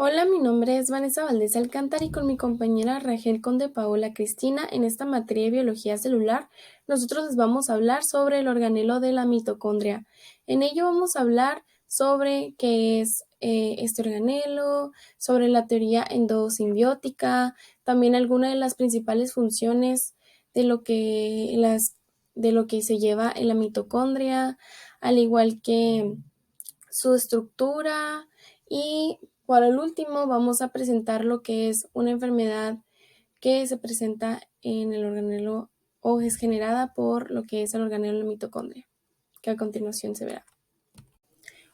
Hola, mi nombre es Vanessa Valdés Alcántara y con mi compañera Rangel Conde Paola Cristina en esta materia de biología celular, nosotros les vamos a hablar sobre el organelo de la mitocondria. En ello vamos a hablar sobre qué es este organelo, sobre la teoría endosimbiótica, también algunas de las principales funciones de de lo que se lleva en la mitocondria, al igual que su estructura y por el último vamos a presentar lo que es una enfermedad que se presenta en el organelo o es generada por lo que es el organelo de la mitocondria, que a continuación se verá.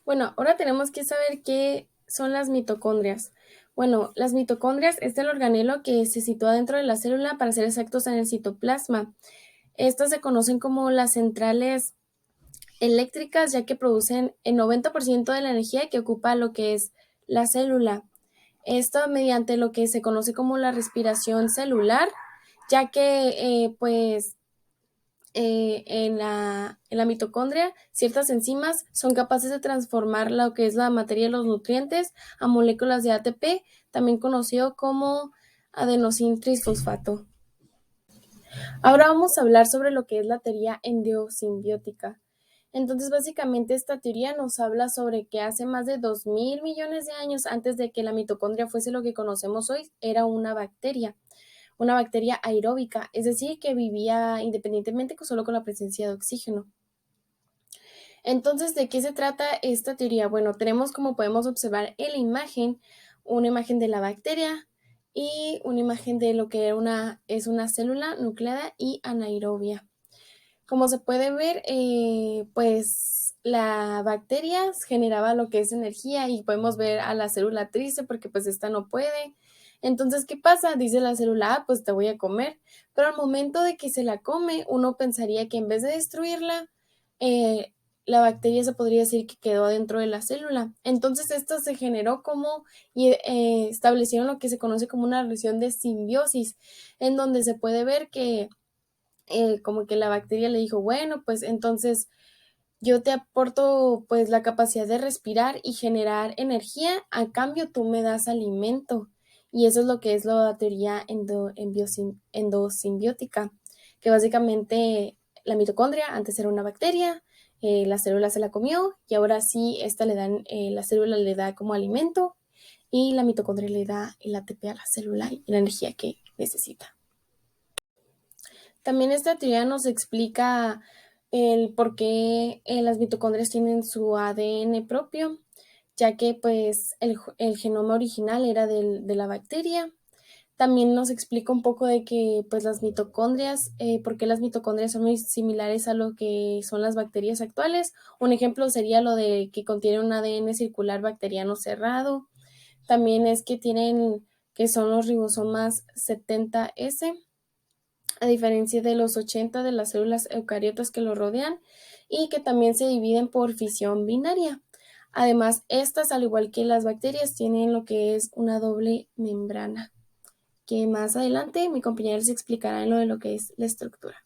Bueno, ahora tenemos que saber qué son las mitocondrias. Bueno, las mitocondrias es el organelo que se sitúa dentro de la célula, para ser exactos en el citoplasma. Estas se conocen como las centrales eléctricas, ya que producen el 90% de la energía que ocupa lo que es la célula. Esto mediante lo que se conoce como la respiración celular, ya que en la mitocondria ciertas enzimas son capaces de transformar lo que es la materia de los nutrientes a moléculas de ATP, también conocido como adenosín trisfosfato. Ahora vamos a hablar sobre lo que es la teoría endosimbiótica. Entonces, básicamente esta teoría nos habla sobre que hace más de 2.000 millones de años antes de que la mitocondria fuese lo que conocemos hoy, era una bacteria aeróbica, es decir, que vivía independientemente solo con la presencia de oxígeno. Entonces, ¿de qué se trata esta teoría? Bueno, tenemos, como podemos observar en la imagen, una imagen de la bacteria y una imagen de lo que es una célula nucleada y anaerobia. Como se puede ver, pues la bacteria generaba lo que es energía y podemos ver a la célula triste porque pues esta no puede. Entonces, ¿qué pasa? Dice la célula, pues te voy a comer. Pero al momento de que se la come, uno pensaría que en vez de destruirla, eh, la bacteria se podría decir que quedó dentro de la célula. Entonces, esto se generó y establecieron lo que se conoce como una relación de simbiosis, en donde se puede ver que como que la bacteria le dijo, bueno, pues entonces yo te aporto pues la capacidad de respirar y generar energía, a cambio tú me das alimento. Y eso es lo que es la teoría endosimbiótica, que básicamente la mitocondria antes era una bacteria, la célula se la comió y ahora sí la célula le da como alimento y la mitocondria le da el ATP a la célula y la energía que necesita. También esta teoría nos explica el por qué las mitocondrias tienen su ADN propio, ya que pues el genoma original era de la bacteria. También nos explica un poco de que pues las mitocondrias, por qué las mitocondrias son muy similares a lo que son las bacterias actuales. Un ejemplo sería lo de que contiene un ADN circular bacteriano cerrado. También es que son los ribosomas 70S, a diferencia de los 80 de las células eucariotas que lo rodean, y que también se dividen por fisión binaria. Además, estas, al igual que las bacterias, tienen lo que es una doble membrana, que más adelante mi compañera les explicará en lo que es la estructura.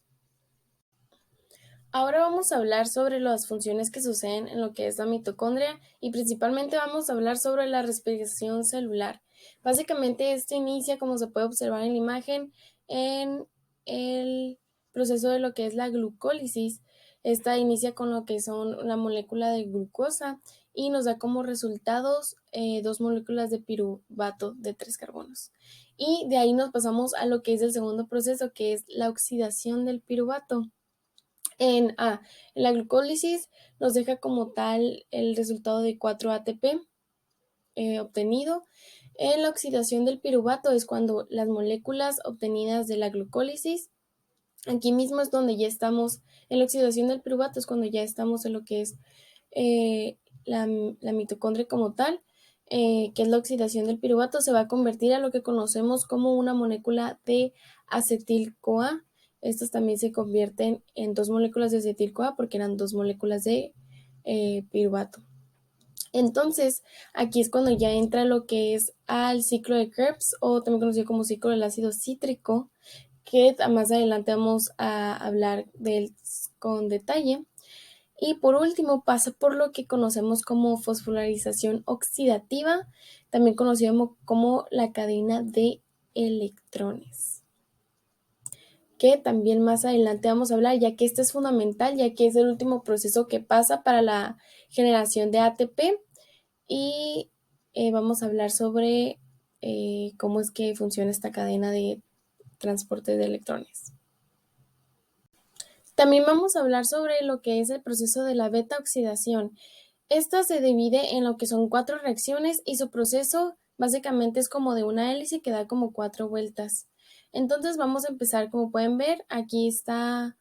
Ahora vamos a hablar sobre las funciones que suceden en lo que es la mitocondria y principalmente vamos a hablar sobre la respiración celular. Básicamente esto inicia, como se puede observar en la imagen, en el proceso de lo que es la glucólisis. Esta inicia con lo que son la molécula de glucosa y nos da como resultados dos moléculas de piruvato de 3 carbonos. Y de ahí nos pasamos a lo que es el segundo proceso, que es la oxidación del piruvato. En la glucólisis nos deja como tal el resultado de 4 ATP obtenido. En la oxidación del piruvato es cuando las moléculas obtenidas de la glucólisis, aquí mismo es donde ya estamos, en la oxidación del piruvato es cuando ya estamos en lo que es eh, la mitocondria como tal, que es la oxidación del piruvato, se va a convertir a lo que conocemos como una molécula de acetil-CoA. Estas también se convierten en dos moléculas de acetil-CoA porque eran dos moléculas de piruvato. Entonces, aquí es cuando ya entra lo que es al ciclo de Krebs, o también conocido como ciclo del ácido cítrico, que más adelante vamos a hablar de él con detalle. Y por último pasa por lo que conocemos como fosfolarización oxidativa, también conocido como la cadena de electrones, que también más adelante vamos a hablar, ya que este es fundamental, ya que es el último proceso que pasa para la generación de ATP. Y vamos a hablar sobre cómo es que funciona esta cadena de transporte de electrones. También vamos a hablar sobre lo que es el proceso de la beta oxidación. Esta se divide en lo que son 4 reacciones y su proceso básicamente es como de una hélice que da como 4 vueltas. Entonces vamos a empezar, como pueden ver, aquí está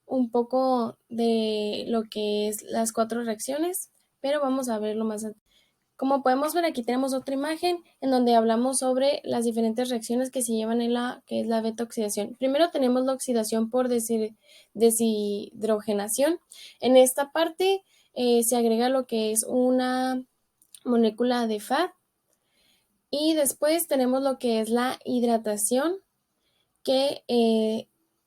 un poco de lo que es las 4 reacciones, pero vamos a verlo más. Como podemos ver, aquí tenemos otra imagen en donde hablamos sobre las diferentes reacciones que se llevan en la que es la beta oxidación. Primero tenemos la oxidación por deshidrogenación. En esta parte se agrega lo que es una molécula de FAD y después tenemos lo que es la hidratación, que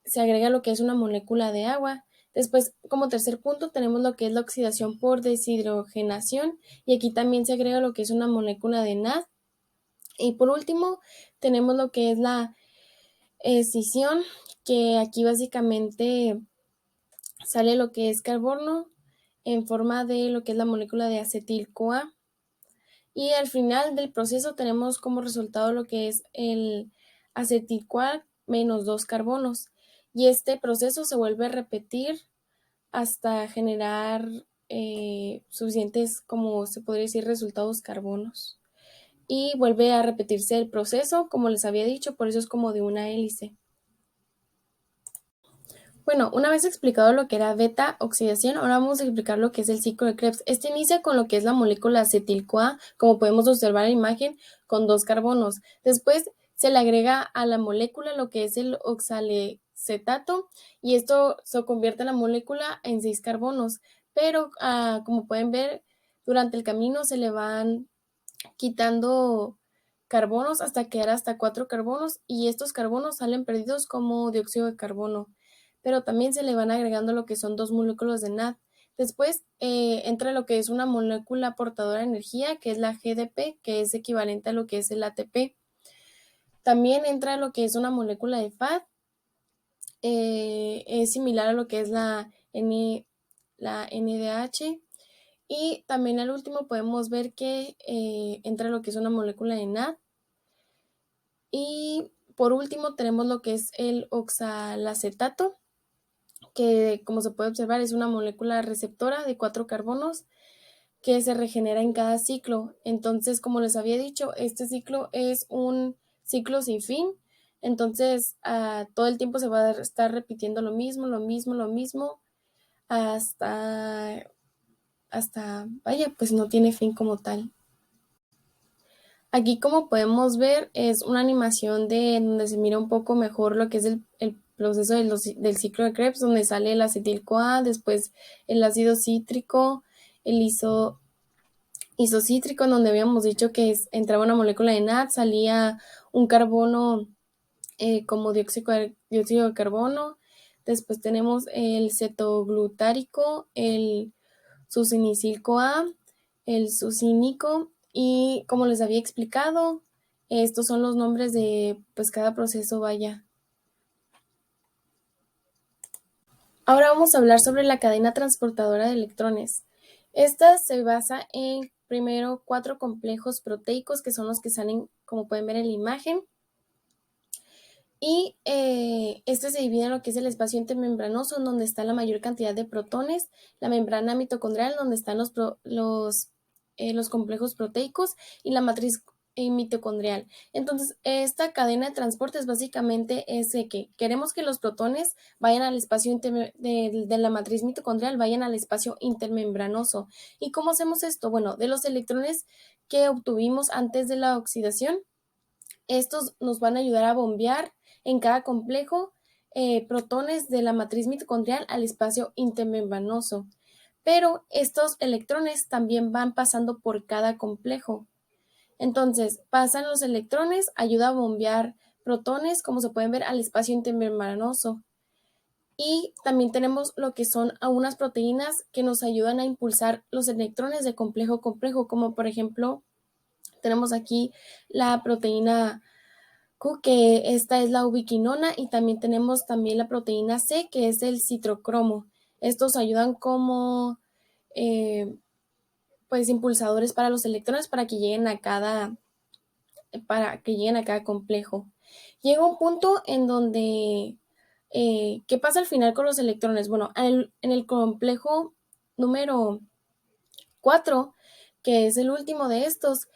se agrega lo que es una molécula de agua. Después, como tercer punto, tenemos lo que es la oxidación por deshidrogenación y aquí también se agrega lo que es una molécula de NAD. Y por último, tenemos lo que es la escisión, que aquí básicamente sale lo que es carbono en forma de lo que es la molécula de acetil-CoA. Y al final del proceso tenemos como resultado lo que es el acetil-CoA menos 2 carbonos. Y este proceso se vuelve a repetir hasta generar suficientes, como se podría decir, resultados carbonos. Y vuelve a repetirse el proceso, como les había dicho, por eso es como de una hélice. Bueno, una vez explicado lo que era beta oxidación, ahora vamos a explicar lo que es el ciclo de Krebs. Este inicia con lo que es la molécula acetil-CoA, como podemos observar en la imagen, con 2 carbonos. Después se le agrega a la molécula lo que es el oxalacetato y esto se convierte la molécula en 6 carbonos. Pero como pueden ver, durante el camino se le van quitando carbonos hasta quedar hasta 4 carbonos y estos carbonos salen perdidos como dióxido de carbono, pero también se le van agregando lo que son 2 moléculas de NAD. Después entra lo que es una molécula portadora de energía, que es la GDP, que es equivalente a lo que es el ATP. También entra lo que es una molécula de FAD, es similar a lo que es la NDH. Y también al último podemos ver que entra lo que es una molécula de NAD. Y por último tenemos lo que es el oxalacetato, que como se puede observar es una molécula receptora de 4 carbonos que se regenera en cada ciclo. Entonces, como les había dicho, este ciclo es un ciclo sin fin. Entonces, todo el tiempo se va a estar repitiendo lo mismo, vaya, pues no tiene fin como tal. Aquí, como podemos ver, es una animación de donde se mira un poco mejor lo que es el proceso del ciclo de Krebs, donde sale el acetil-CoA, después el ácido cítrico, el isocítrico, en donde habíamos dicho que entraba una molécula de NAD, salía un carbono como dióxido de carbono. Después tenemos el cetoglutárico, el succinil-CoA, el succínico, y como les había explicado, estos son los nombres de pues cada proceso, vaya. Ahora vamos a hablar sobre la cadena transportadora de electrones. Esta se basa en primero 4 complejos proteicos, que son los que salen, como pueden ver en la imagen. Y este se divide en lo que es el espacio intermembranoso, en donde está la mayor cantidad de protones, la membrana mitocondrial, donde están los complejos proteicos, y la matriz mitocondrial. Entonces, esta cadena de transporte es básicamente de que queremos que los protones vayan al espacio de la matriz mitocondrial, vayan al espacio intermembranoso. ¿Y cómo hacemos esto? Bueno, de los electrones que obtuvimos antes de la oxidación, estos nos van a ayudar a bombear en cada complejo protones de la matriz mitocondrial al espacio intermembranoso. Pero estos electrones también van pasando por cada complejo. Entonces, pasan los electrones, ayuda a bombear protones, como se pueden ver, al espacio intermembranoso. Y también tenemos lo que son algunas proteínas que nos ayudan a impulsar los electrones de complejo a complejo, como por ejemplo tenemos aquí la proteína Q, que esta es la ubiquinona, y también tenemos también la proteína C, que es el citrocromo. Estos ayudan como pues impulsadores para los electrones para que lleguen a cada complejo. Llega un punto en donde, ¿qué pasa al final con los electrones? Bueno, en el complejo número 4, que es el último de estos,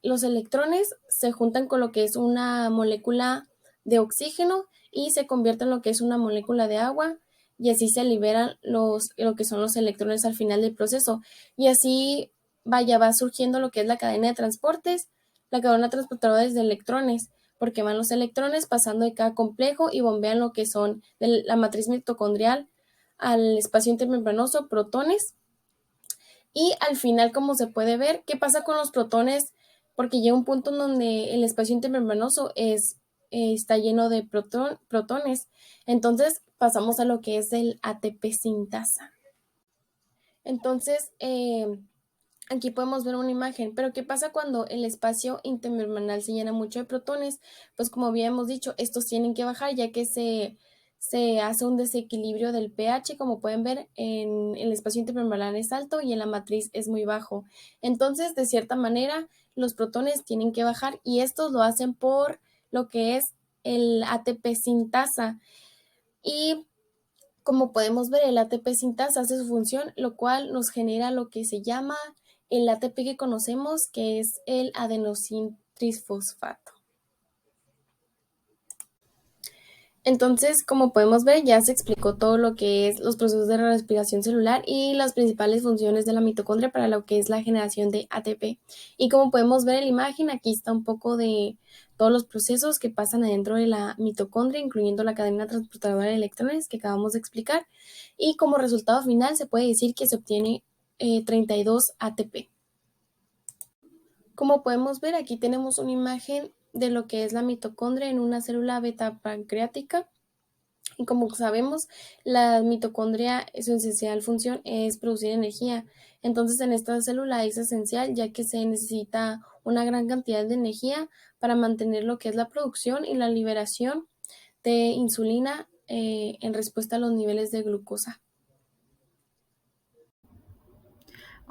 los electrones se juntan con lo que es una molécula de oxígeno y se convierte en lo que es una molécula de agua, y así se liberan lo que son los electrones al final del proceso. Y así va surgiendo lo que es la cadena de transportes, la cadena transportadora de electrones, porque van los electrones pasando de cada complejo y bombean lo que son de la matriz mitocondrial al espacio intermembranoso, protones. Y al final, como se puede ver, ¿qué pasa con los protones? Porque llega un punto en donde el espacio intermembranoso está lleno de protones. Entonces pasamos a lo que es el ATP sintasa. Entonces, aquí podemos ver una imagen, pero ¿qué pasa cuando el espacio intermembranal se llena mucho de protones? Pues como habíamos dicho, estos tienen que bajar ya que se hace un desequilibrio del pH. Como pueden ver, en el espacio intermembranal es alto y en la matriz es muy bajo. Entonces, de cierta manera, los protones tienen que bajar, y estos lo hacen por lo que es el ATP sintasa. Y como podemos ver, el ATP sintasa hace su función, lo cual nos genera lo que se llama el ATP que conocemos, que es el adenosín trisfosfato. Entonces, como podemos ver, ya se explicó todo lo que es los procesos de respiración celular y las principales funciones de la mitocondria para lo que es la generación de ATP. Y como podemos ver en la imagen, aquí está un poco de todos los procesos que pasan adentro de la mitocondria, incluyendo la cadena transportadora de electrones que acabamos de explicar. Y como resultado final se puede decir que se obtiene 32 ATP. Como podemos ver, aquí tenemos una imagen de lo que es la mitocondria en una célula beta pancreática. Y como sabemos, la mitocondria, su esencial función es producir energía. Entonces, en esta célula es esencial ya que se necesita una gran cantidad de energía para mantener lo que es la producción y la liberación de insulina en respuesta a los niveles de glucosa.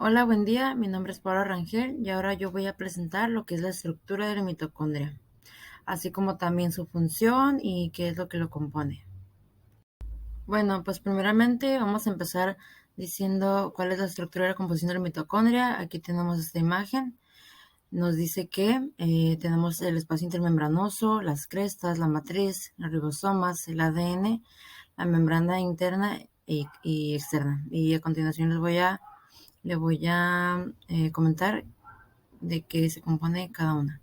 Hola, buen día. Mi nombre es Paula Rangel y ahora yo voy a presentar lo que es la estructura de la mitocondria, así como también su función y qué es lo que lo compone. Bueno, pues primeramente vamos a empezar diciendo cuál es la estructura de la composición de la mitocondria. Aquí tenemos esta imagen. Nos dice que tenemos el espacio intermembranoso, las crestas, la matriz, los ribosomas, el ADN, la membrana interna y externa. Y a continuación le voy a comentar de qué se compone cada una.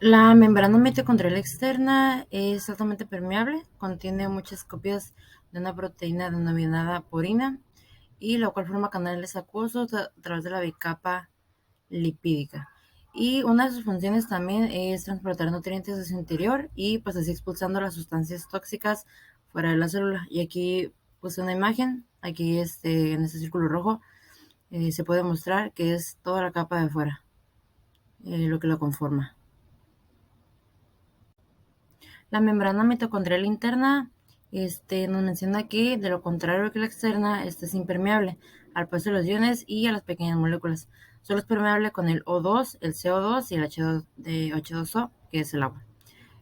La membrana mitocondrial externa es altamente permeable, contiene muchas copias de una proteína denominada porina, y la cual forma canales acuosos a través de la bicapa lipídica. Y una de sus funciones también es transportar nutrientes a su interior y pues así expulsando las sustancias tóxicas fuera de la célula. Y aquí puse una imagen, aquí en este círculo rojo se puede mostrar que es toda la capa de afuera lo que lo conforma. La membrana mitocondrial interna nos menciona que, de lo contrario que la externa, esta es impermeable al paso de los iones y a las pequeñas moléculas. Solo es permeable con el O2, el CO2 y el H2O, que es el agua.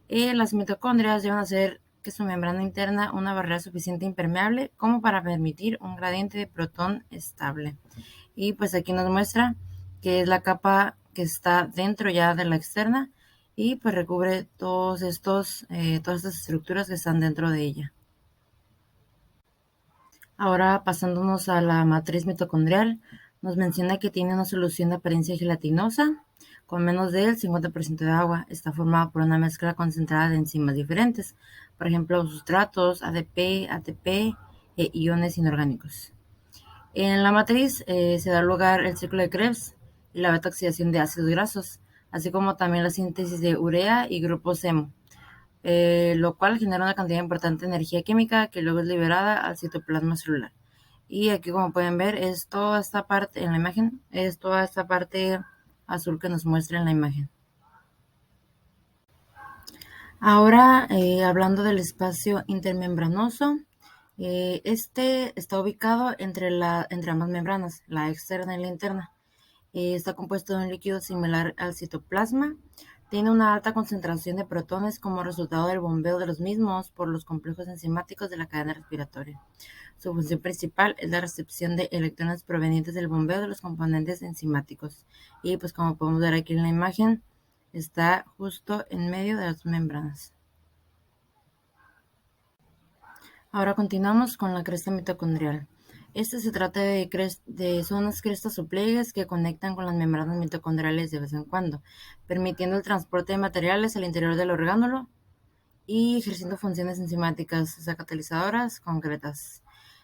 Las mitocondrias llevan a hacer que su membrana interna una barrera suficiente impermeable como para permitir un gradiente de protón estable. Y pues aquí nos muestra que es la capa que está dentro ya de la externa y pues recubre todas estas estructuras que están dentro de ella. Ahora pasándonos a la matriz mitocondrial, nos menciona que tiene una solución de apariencia gelatinosa con menos del 50% de agua. Está formada por una mezcla concentrada de enzimas diferentes, por ejemplo, sustratos, ADP, ATP e iones inorgánicos. En la matriz se da lugar el ciclo de Krebs y la beta-oxidación de ácidos grasos, así como también la síntesis de urea y grupos hemo. lo cual genera una cantidad importante de energía química que luego es liberada al citoplasma celular. Y aquí, como pueden ver, es toda esta parte en la imagen, es toda esta parte azul que nos muestra en la imagen. Ahora, hablando del espacio intermembranoso, este está ubicado entre ambas membranas, la externa y la interna. Está compuesto de un líquido similar al citoplasma. Tiene una alta concentración de protones como resultado del bombeo de los mismos por los complejos enzimáticos de la cadena respiratoria. Su función principal es la recepción de electrones provenientes del bombeo de los componentes enzimáticos. Y pues como podemos ver aquí en la imagen, está justo en medio de las membranas. Ahora continuamos con la cresta mitocondrial. Este se trata son unas crestas o pliegues que conectan con las membranas mitocondriales de vez en cuando, permitiendo el transporte de materiales al interior del orgánulo y ejerciendo funciones enzimáticas, o sea, catalizadoras concretas.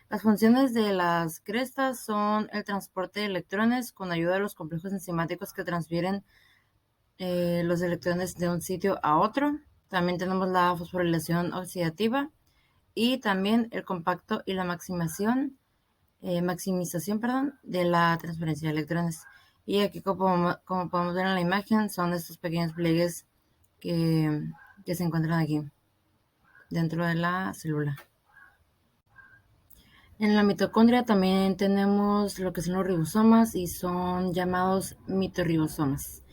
Las funciones de las crestas son el transporte de electrones con ayuda de los complejos enzimáticos que transfieren los electrones de un sitio a otro. También tenemos la fosforilación oxidativa y también el compacto y la maximización de la transferencia de electrones. Y aquí, como podemos ver en la imagen, son estos pequeños pliegues que se encuentran aquí dentro de la célula. En la mitocondria también tenemos lo que son los ribosomas y son llamados mitorribosomas.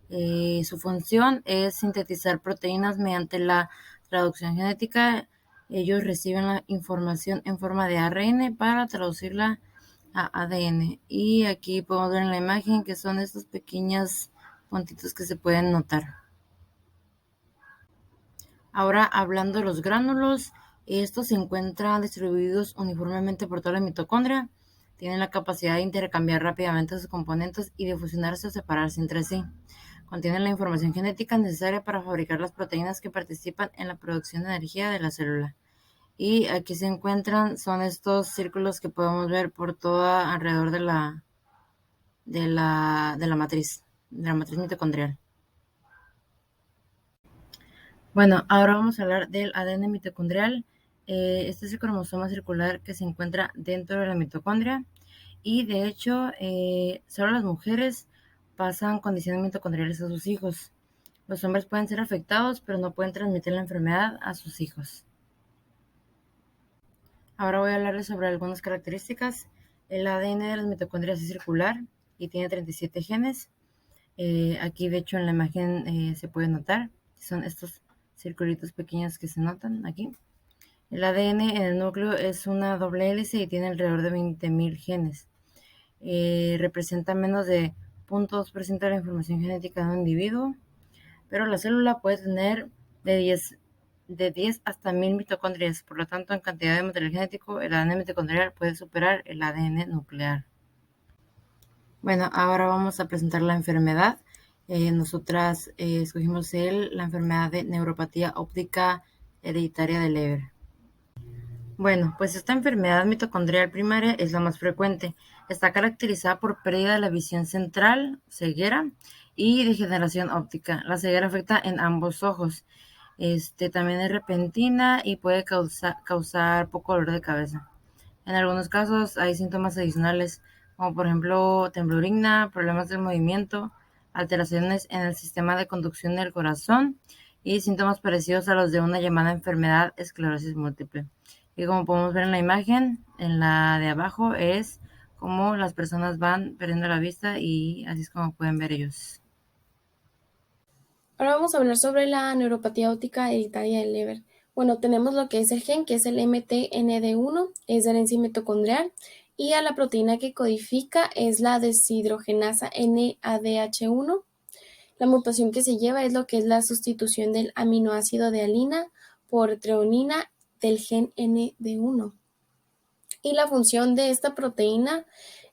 Su función es sintetizar proteínas mediante la traducción genética. Ellos reciben la información en forma de ARN para traducirla a ADN. Y aquí podemos ver en la imagen que son estos pequeños puntitos que se pueden notar. Ahora, hablando de los gránulos, estos se encuentran distribuidos uniformemente por toda la mitocondria. Tienen la capacidad de intercambiar rápidamente sus componentes y de fusionarse o separarse entre sí. Contienen la información genética necesaria para fabricar las proteínas que participan en la producción de energía de la célula. Y aquí se encuentran, son estos círculos que podemos ver por toda alrededor de la matriz mitocondrial. Bueno, ahora vamos a hablar del ADN mitocondrial. Este es el cromosoma circular que se encuentra dentro de la mitocondria y de hecho solo las mujeres pasan condiciones mitocondriales a sus hijos. Los hombres pueden ser afectados, pero no pueden transmitir la enfermedad a sus hijos. Ahora voy a hablarles sobre algunas características. El ADN de las mitocondrias es circular y tiene 37 genes. Aquí de hecho en la imagen se puede notar, son estos circulitos pequeños que se notan aquí. El ADN en el núcleo es una doble hélice y tiene alrededor de 20.000 genes. Representa menos de 0.2% de la información genética de un individuo, pero la célula puede tener de 10 hasta 1000 mitocondrias. Por lo tanto, en cantidad de material genético, el ADN mitocondrial puede superar el ADN nuclear. Bueno, ahora vamos a presentar la enfermedad. Nosotras escogimos la enfermedad de neuropatía óptica hereditaria de Leber. Bueno, pues esta enfermedad mitocondrial primaria es la más frecuente. Está caracterizada por pérdida de la visión central, ceguera, y degeneración óptica. La ceguera afecta en ambos ojos. También es repentina y puede causar poco dolor de cabeza. En algunos casos hay síntomas adicionales, como por ejemplo temblorina, problemas del movimiento, alteraciones en el sistema de conducción del corazón y síntomas parecidos a los de una llamada enfermedad esclerosis múltiple. Y como podemos ver en la imagen, en la de abajo es como las personas van perdiendo la vista y así es como pueden ver ellos. Ahora vamos a hablar sobre la neuropatía óptica hereditaria de Leber. Bueno, tenemos lo que es el gen, que es el MTND1, es de herencia mitocondrial, y a la proteína que codifica es la deshidrogenasa NADH1. La mutación que se lleva es lo que es la sustitución del aminoácido de alina por treonina del gen ND1. Y la función de esta proteína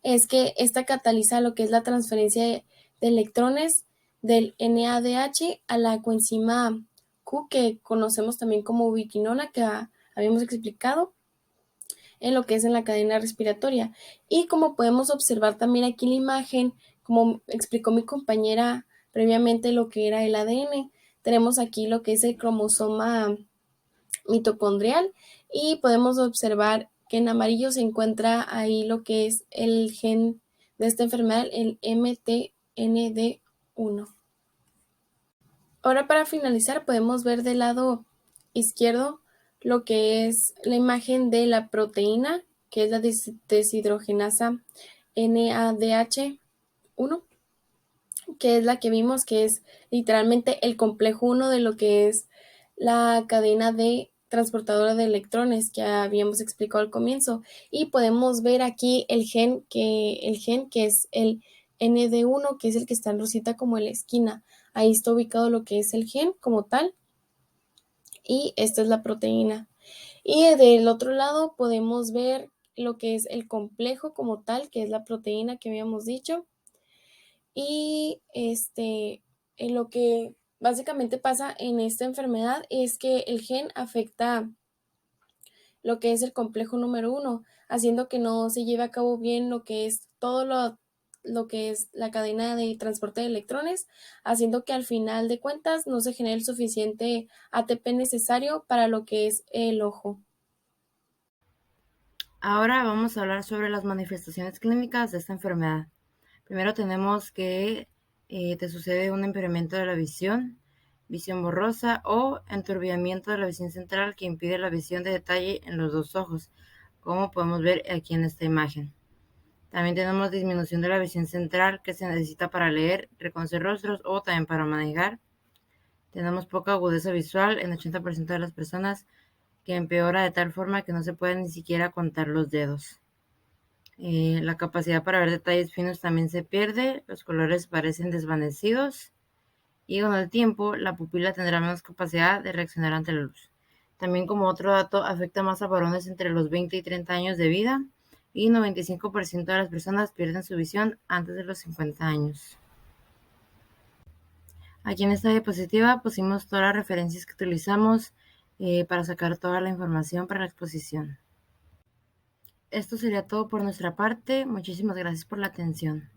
es que esta cataliza lo que es la transferencia de electrones del NADH a la coenzima Q, que conocemos también como ubiquinona, que habíamos explicado en lo que es en la cadena respiratoria. Y como podemos observar también aquí en la imagen, como explicó mi compañera previamente lo que era el ADN, tenemos aquí lo que es el cromosoma mitocondrial y podemos observar que en amarillo se encuentra ahí lo que es el gen de esta enfermedad, el MTND1. Ahora para finalizar podemos ver del lado izquierdo lo que es la imagen de la proteína, que es la deshidrogenasa NADH1, que es la que vimos que es literalmente el complejo 1 de lo que es la cadena de transportadora de electrones que habíamos explicado al comienzo. Y podemos ver aquí el gen que es el ND1, que es el que está en rosita como en la esquina. Ahí está ubicado lo que es el gen como tal y esta es la proteína. Y del otro lado podemos ver lo que es el complejo como tal, que es la proteína que habíamos dicho. Y en lo que básicamente pasa en esta enfermedad es que el gen afecta lo que es el complejo número 1, haciendo que no se lleve a cabo bien lo que es todo lo que es la cadena de transporte de electrones, haciendo que al final de cuentas no se genere el suficiente ATP necesario para lo que es el ojo. Ahora vamos a hablar sobre las manifestaciones clínicas de esta enfermedad. Primero tenemos que te sucede un impairamiento de la visión borrosa o enturbiamiento de la visión central que impide la visión de detalle en los dos ojos, como podemos ver aquí en esta imagen. También tenemos disminución de la visión central que se necesita para leer, reconocer rostros o también para manejar. Tenemos poca agudeza visual en 80% de las personas, que empeora de tal forma que no se pueden ni siquiera contar los dedos. La capacidad para ver detalles finos también se pierde, los colores parecen desvanecidos y con el tiempo la pupila tendrá menos capacidad de reaccionar ante la luz. También, como otro dato, afecta más a varones entre los 20 y 30 años de vida y 95% de las personas pierden su visión antes de los 50 años. Aquí en esta diapositiva pusimos todas las referencias que utilizamos para sacar toda la información para la exposición. Esto sería todo por nuestra parte. Muchísimas gracias por la atención.